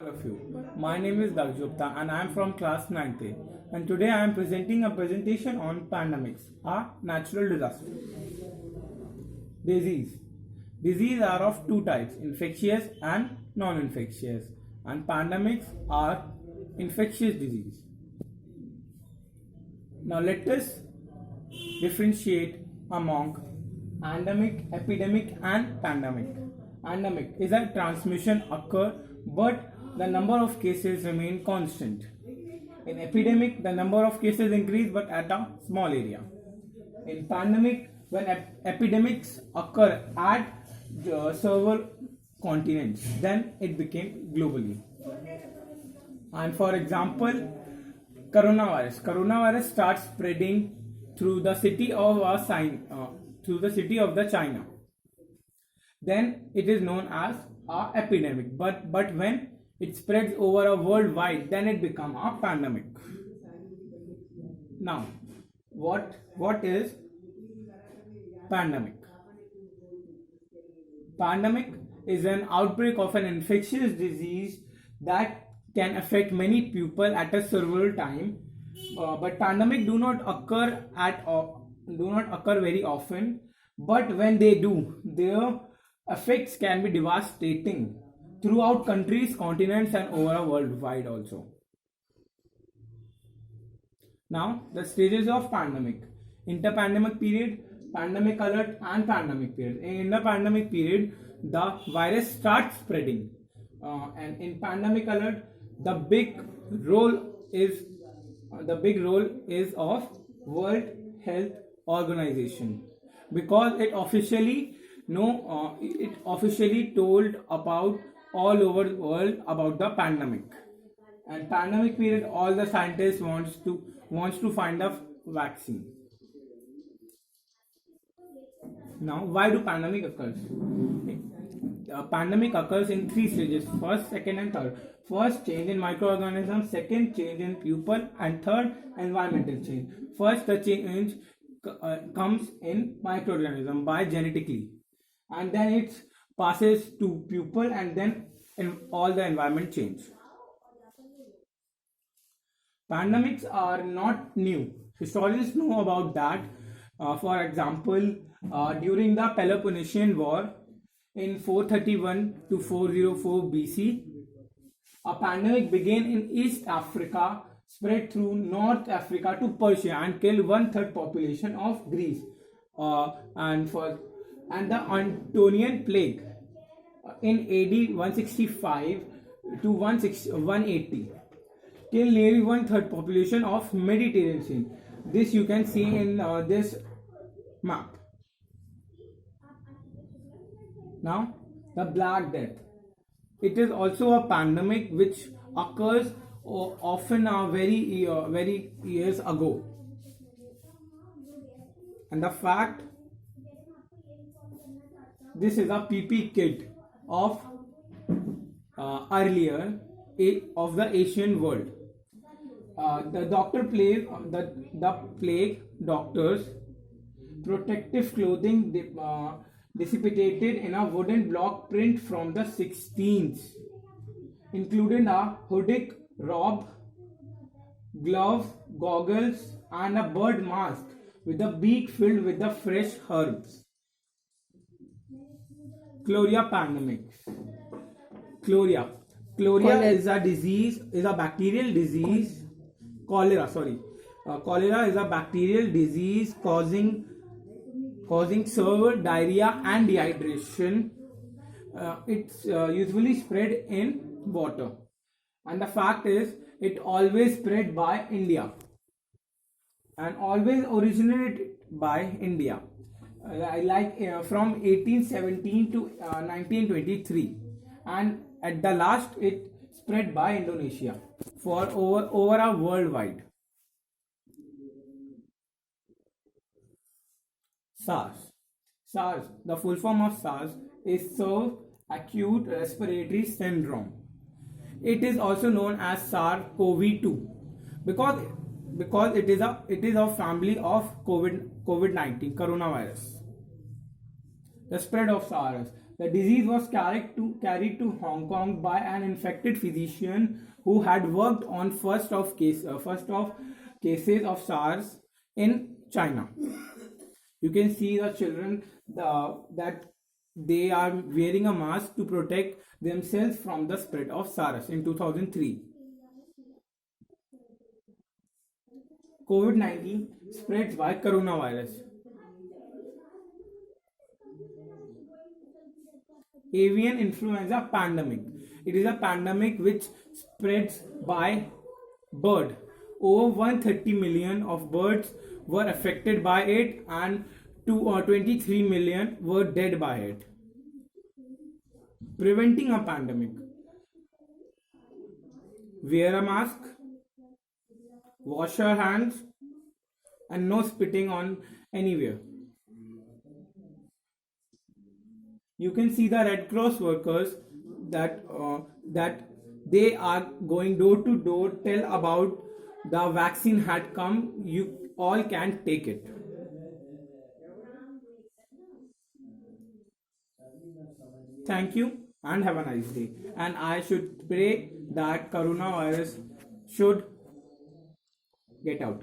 All of you. My name is Dagjupta and I am from class 9th A. And today I am presenting a presentation on pandemics, a natural disaster. Disease. Disease are of two types, infectious and non-infectious. And pandemics are infectious disease. Now let us differentiate among endemic, epidemic and pandemic. Endemic is a transmission occur but the number of cases remain constant. In epidemic, the number of cases increase but at a small area. In pandemic, when epidemics occur at several continents, then it became globally. And for example, coronavirus starts spreading through the city of the China. Then it is known as a epidemic. But when it spreads over a worldwide, then it becomes a pandemic. Now, what is pandemic? Pandemic is an outbreak of an infectious disease that can affect many people at a several time. But pandemic do not occur very often. But when they do, their effects can be devastating throughout countries, continents, and over a worldwide also. Now, the stages of pandemic: interpandemic period, pandemic alert, and pandemic period. In the pandemic period, the virus starts spreading, and in pandemic alert, the big role is of World Health Organization, because it officially told about all over the world about the pandemic. And pandemic period, all the scientists wants to find a vaccine. Now, why do pandemic occurs? Pandemic occurs in three stages: first, second, and third. First, change in microorganisms; second, change in people; and third, environmental change. First, the change comes in microorganism by genetically, and then it passes to people, and then all the environment change. Pandemics are not new. Historians know about that. For example, during the Peloponnesian War in 431 to 404 BC, a pandemic began in East Africa, spread through North Africa to Persia, and killed 1/3 population of Greece. And the Antonian plague in AD 165 to 180 killed nearly 1/3 population of Mediterranean Sea. This you can see in this map. Now, the Black Death. It is also a pandemic which occurs often very years ago. And the fact, this is a PP kit of earlier of the Asian world. The plague doctors protective clothing dissipated in a wooden block print from the 16th, including a hoodic robe, glove, goggles, and a bird mask with a beak filled with the fresh herbs. Chloria pandemics. Chloria is a bacterial disease. Cholera is a bacterial disease causing severe diarrhea and dehydration. It's usually spread in water, and the fact is it always spread by India and always originated by India, from 1817 to 1923, and at the last it spread by Indonesia for over a worldwide. SARS, the full form of SARS is severe acute respiratory syndrome. It is also known as SARS-CoV-2 because it is a family of COVID-19 coronavirus. The spread of SARS. The disease was carried to Hong Kong by an infected physician who had worked on first of cases of SARS in China. You can see the children that they are wearing a mask to protect themselves from the spread of SARS in 2003. COVID-19 spreads by coronavirus. Avian influenza pandemic. It is a pandemic which spreads by bird. Over 130 million of birds were affected by it, and 23 million were dead by it. Preventing a pandemic. Wear a mask, wash your hands, and no spitting on anywhere. You can see the Red Cross workers that they are going door to door, tell about the vaccine had come, you all can take it. Thank you and have a nice day. And I should pray that coronavirus should get out.